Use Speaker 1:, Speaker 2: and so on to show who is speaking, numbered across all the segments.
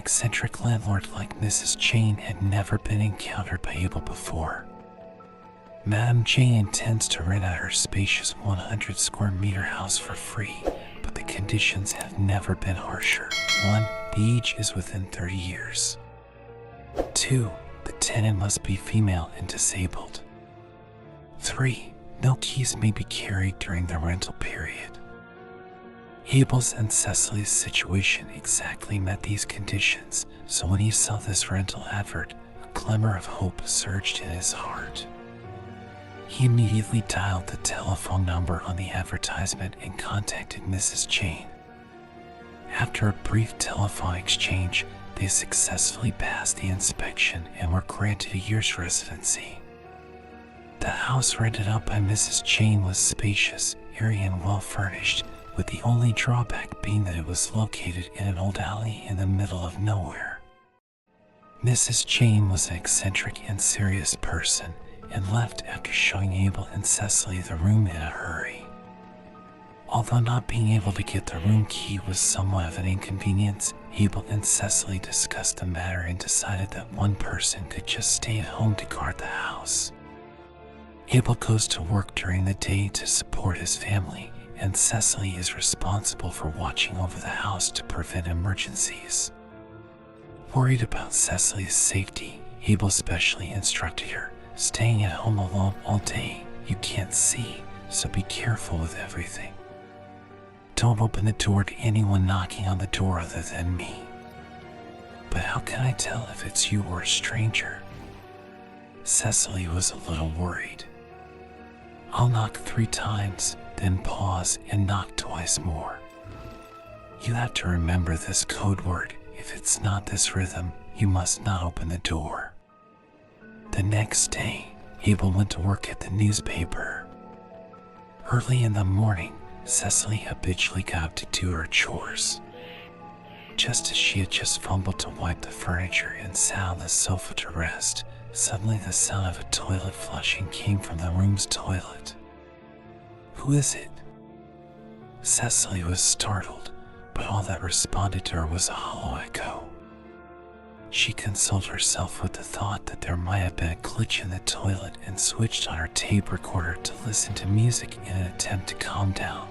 Speaker 1: eccentric landlord like Mrs. Jane had never been encountered by Abel before. Madame Jane intends to rent out her spacious 100 square meter house for free, but the conditions have never been harsher. 1. The age is within 30 years. 2. The tenant must be female and disabled. 3. No keys may be carried during the rental period. Abel's and Cecily's situation exactly met these conditions, so when he saw this rental advert, a glimmer of hope surged in his heart. He immediately dialed the telephone number on the advertisement and contacted Mrs. Jane. After a brief telephone exchange, they successfully passed the inspection and were granted a year's residency. The house rented out by Mrs. Jane was spacious, airy, and well furnished, with the only drawback being that it was located in an old alley in the middle of nowhere. Mrs. Jane was an eccentric and serious person, and left after showing Abel and Cecily the room in a hurry. Although not being able to get the room key was somewhat of an inconvenience, Abel and Cecily discussed the matter and decided that one person could just stay at home to guard the house. Abel goes to work during the day to support his family, and Cecily is responsible for watching over the house to prevent emergencies. Worried about Cecily's safety, Abel specially instructed her, "Staying at home alone all day, you can't see, so be careful with everything. Don't open the door to anyone knocking on the door other than me." "But how can I tell if it's you or a stranger?" Cecily was a little worried. "I'll knock 3 times, then pause and knock twice more. You have to remember this code word. If it's not this rhythm, you must not open the door." The next day, Abel went to work at the newspaper. Early in the morning, Cecily habitually got up to do her chores. Just as she had just fumbled to wipe the furniture and sat on the sofa to rest, suddenly the sound of a toilet flushing came from the room's toilet. "Who is it?" Cecily was startled, but all that responded to her was a hollow echo. She consoled herself with the thought that there might have been a glitch in the toilet and switched on her tape recorder to listen to music in an attempt to calm down.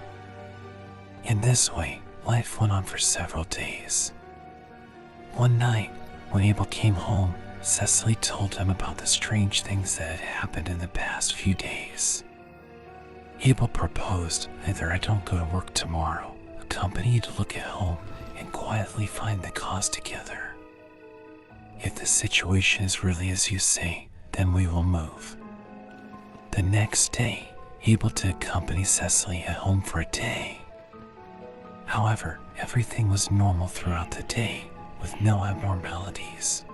Speaker 1: In this way, life went on for several days. One night, when Abel came home, Cecily told him about the strange things that had happened in the past few days. Abel proposed, "Either I don't go to work tomorrow, accompany you to look at home, and quietly find the cause together. If the situation is really as you say, then we will move." The next day, Abel to accompany Cecily at home for a day. However, everything was normal throughout the day, with no abnormalities.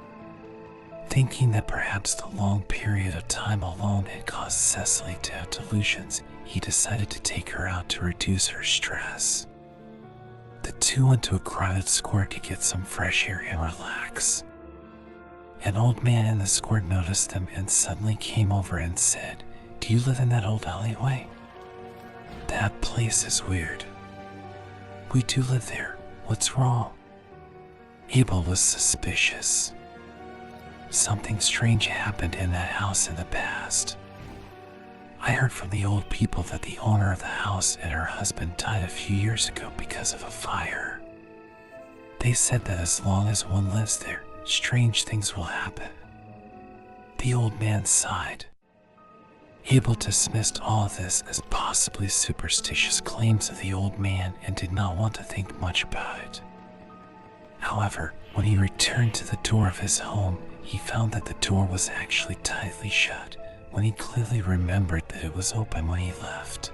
Speaker 1: Thinking that perhaps the long period of time alone had caused Cecily to have delusions, he decided to take her out to reduce her stress. The two went to a crowded square to get some fresh air and relax. An old man in the square noticed them and suddenly came over and said, "Do you live in that old alleyway? That place is weird." "We do live there. What's wrong?" Abel was suspicious. Something strange happened in that house in the past. "I heard from the old people that the owner of the house and her husband died a few years ago because of a fire. They said that as long as one lives there, strange things will happen." The old man sighed. Abel dismissed all of this as possibly superstitious claims of the old man and did not want to think much about it. However, when he returned to the door of his home, he found that the door was actually tightly shut, when he clearly remembered that it was open when he left.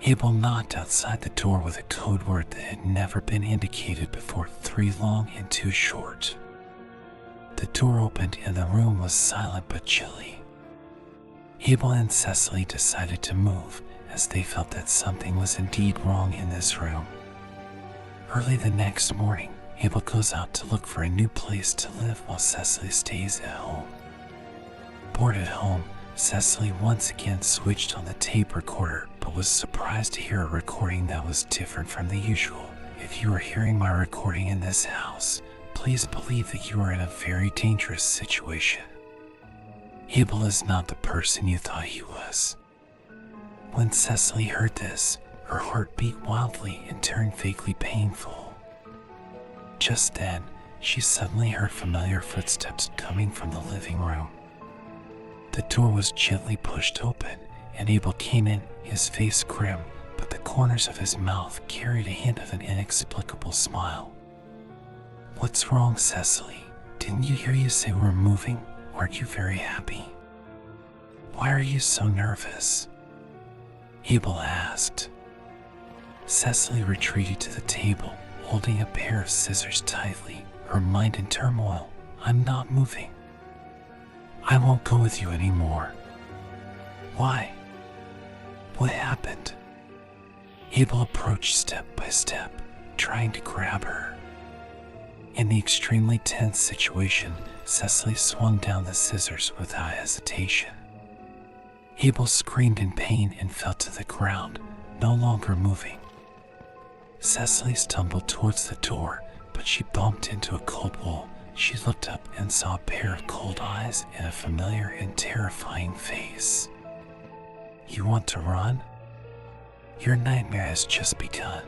Speaker 1: Abel knocked outside the door with a code word that had never been indicated before, 3 long and 2 short. The door opened and the room was silent but chilly. Abel and Cecily decided to move, as they felt that something was indeed wrong in this room. Early the next morning, Abel goes out to look for a new place to live while Cecily stays at home. Bored at home, Cecily once again switched on the tape recorder, but was surprised to hear a recording that was different from the usual. "If you are hearing my recording in this house, please please believe that you are in a very dangerous situation. Abel is not the person you thought he was." When Cecily heard this, her heart beat wildly and turned vaguely painful. Just then, she suddenly heard familiar footsteps coming from the living room. The door was gently pushed open, and Abel came in, his face grim, but the corners of his mouth carried a hint of an inexplicable smile. "What's wrong, Cecily? Didn't you hear you say we're moving? Aren't you very happy? Why are you so nervous?" Abel asked. Cecily retreated to the table, holding a pair of scissors tightly, her mind in turmoil. "I'm not moving. I won't go with you anymore." "Why? What happened?" Abel approached step by step, trying to grab her. In the extremely tense situation, Cecily swung down the scissors without hesitation. Abel screamed in pain and fell to the ground, no longer moving. Cecily stumbled towards the door, but she bumped into a cold wall. She looked up and saw a pair of cold eyes and a familiar and terrifying face. "You want to run? Your nightmare has just begun."